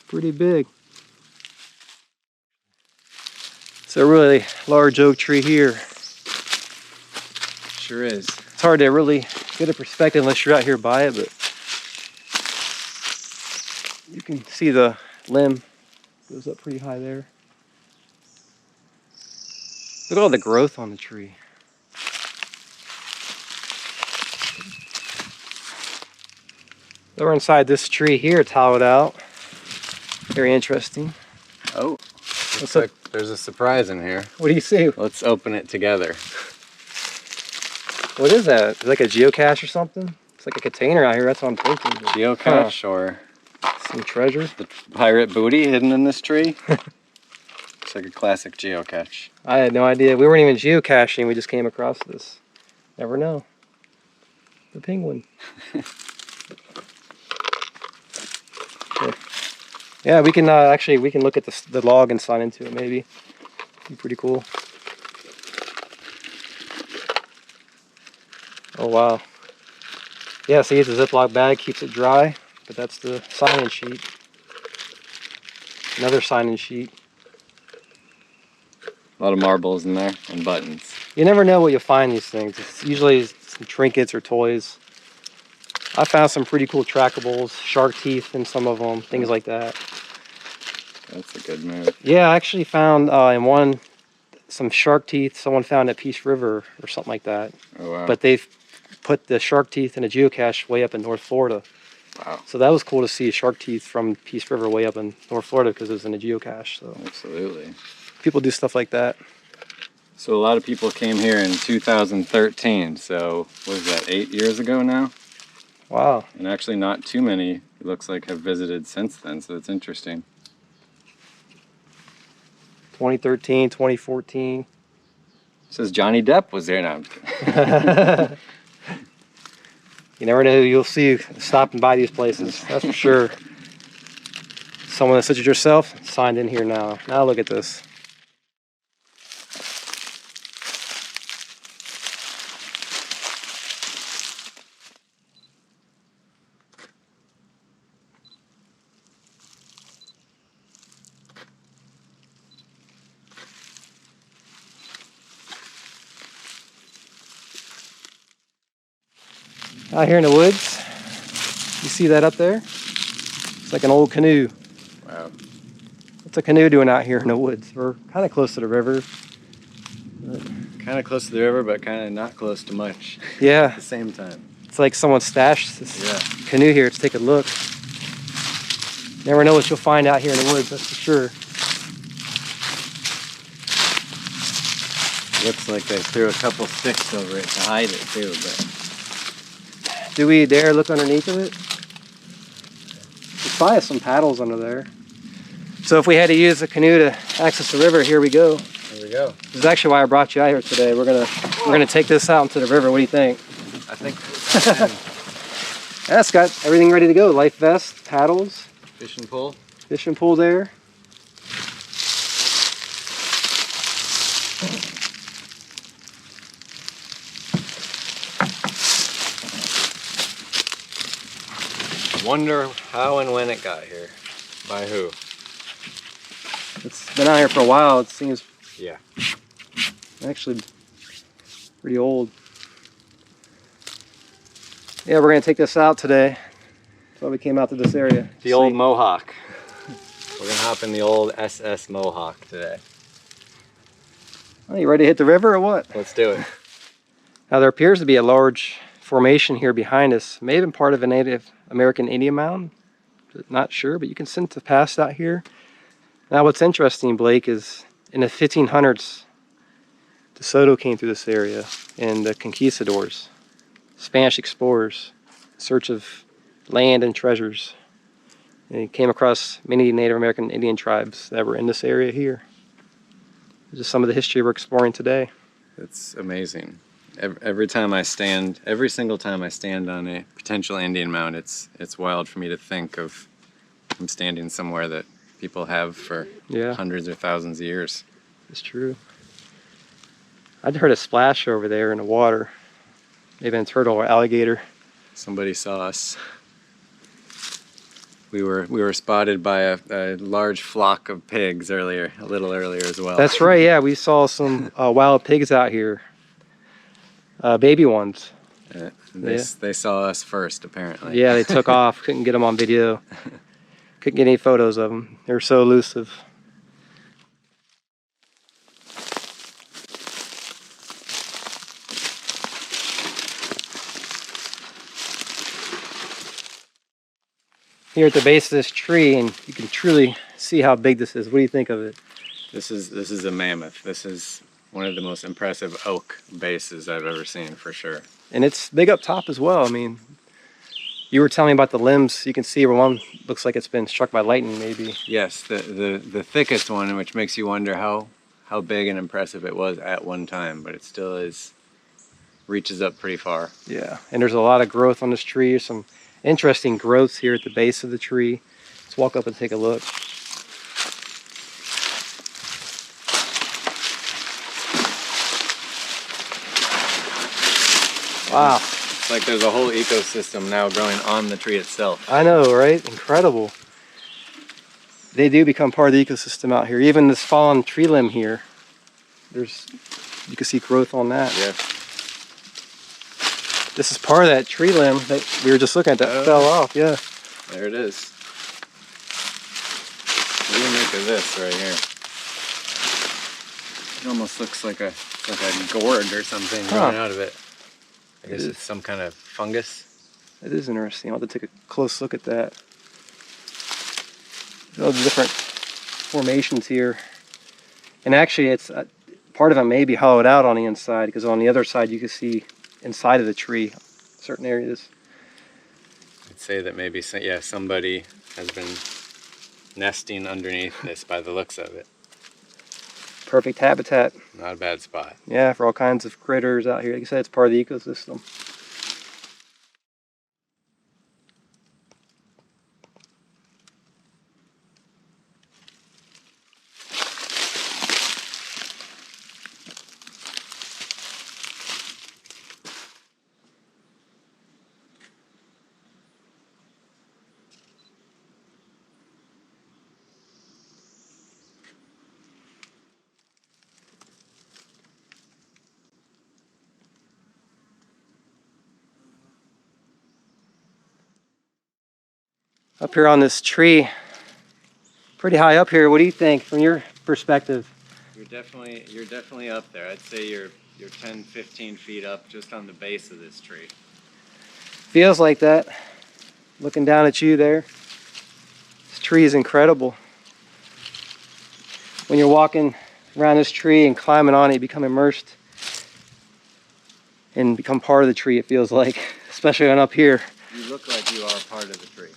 pretty big. It's a really large oak tree here. Sure is. It's hard to really get a perspective unless you're out here by it, but you can see the limb goes up pretty high there. Look at all the growth on the tree. We're inside this tree here, hollowed out. Very interesting. Oh, looks like there's a surprise in here. What do you see? Let's open it together. What is that? Is it like a geocache or something? It's like a container out here, that's what I'm thinking. Geocache or some treasure? The pirate booty hidden in this tree? Looks like a classic geocache. I had no idea. We weren't even geocaching, we just came across this. Never know. The penguin. Yeah, we can actually we can look at the log and sign into it maybe. Be pretty cool. Oh wow. Yeah, see, it's a Ziploc bag, keeps it dry, but that's the sign-in sheet. Another sign-in sheet. A lot of marbles in there and buttons. You never know what you'll find these things. It's usually some trinkets or toys. I found some pretty cool trackables, shark teeth in some of them, things like that. That's a good move. Yeah, I actually found in one some shark teeth someone found at Peace River or something like that. Oh wow. But they've put the shark teeth in a geocache way up in North Florida. Wow. So that was cool to see shark teeth from Peace River way up in North Florida because it was in a geocache. So absolutely. People do stuff like that. So a lot of people came here in 2013. So what is that, 8 years ago now? Wow. And actually not too many, it looks like, have visited since then. So it's interesting. 2013, 2014. It says Johnny Depp was there now. You never know who you'll see stopping by these places, that's for sure. Someone such as yourself signed in here now. Now look at this. Out here in the woods, you see that up there? It's like an old canoe. Wow. What's a canoe doing out here in the woods? We're kind of close to the river. Kind of close to the river, but kind of not close to much. Yeah. At the same time. It's like someone stashed this canoe here. Let's take a look. Never know what you'll find out here in the woods, that's for sure. Looks like they threw a couple sticks over it to hide it too, but... Do we dare look underneath of it? There's probably some paddles under there. So if we had to use a canoe to access the river, here we go. Here we go. This is actually why I brought you out here today. We're gonna take this out into the river. What do you think? I think That's got everything ready to go. Life vest, paddles, fishing pole. Fishing pole there. Wonder how and when it got here. By who? It's been out here for a while. It seems actually pretty old. Yeah, we're gonna take this out today. That's why we came out to this area. The old Mohawk. We're gonna hop in the old SS Mohawk today. Oh, you ready to hit the river or what? Let's do it. Now there appears to be a large formation here behind us. May have been part of a Native American Indian mound. Not sure, but you can sense the past out here. Now what's interesting, Blake, is in the 1500s, De Soto came through this area and the conquistadors, Spanish explorers, in search of land and treasures. And he came across many Native American Indian tribes that were in this area here. This is some of the history we're exploring today. It's amazing. Every single time I stand on a potential Indian mound, it's wild for me to think of I'm standing somewhere that people have for hundreds or thousands of years. It's true. I'd heard a splash over there in the water. Maybe a turtle or alligator. Somebody saw us. We were spotted by a large flock of pigs earlier, a little earlier as well. That's right. Yeah, we saw some wild pigs out here, baby ones. They saw us first, apparently. Yeah, they took off. Couldn't get them on video. Couldn't get any photos of them. They were so elusive. Here at the base of this tree, and you can truly see how big this is. What do you think of it? This is a mammoth. This is one of the most impressive oak bases I've ever seen, for sure. And it's big up top as well. I mean, you were telling me about the limbs. You can see where one looks like it's been struck by lightning, maybe. Yes, the thickest one, which makes you wonder how big and impressive it was at one time, but it still is, reaches up pretty far. Yeah, and there's a lot of growth on this tree. There's some interesting growths here at the base of the tree. Let's walk up and take a look. Wow. It's like there's a whole ecosystem now growing on the tree itself. I know, right? Incredible. They do become part of the ecosystem out here. Even this fallen tree limb here, you can see growth on that. Yeah. This is part of that tree limb that we were just looking at that fell off, yeah. There it is. What do you make of this right here? It almost looks like a gourd or something growing out of it. I guess it's some kind of fungus. It is interesting. I'll have to take a close look at that. All the different formations here. And actually, it's part of it may be hollowed out on the inside, because on the other side you can see inside of the tree certain areas. I'd say that maybe somebody has been nesting underneath this by the looks of it. Perfect habitat. Not a bad spot. Yeah, for all kinds of critters out here. Like I said, it's part of the ecosystem. Up here on this tree, pretty high up here. What do you think from your perspective? You're definitely up there. I'd say you're 10, 15 feet up just on the base of this tree. Feels like that. Looking down at you there. This tree is incredible. When you're walking around this tree and climbing on it, you become immersed and become part of the tree, it feels like, especially on up here. You look like you are part of the tree.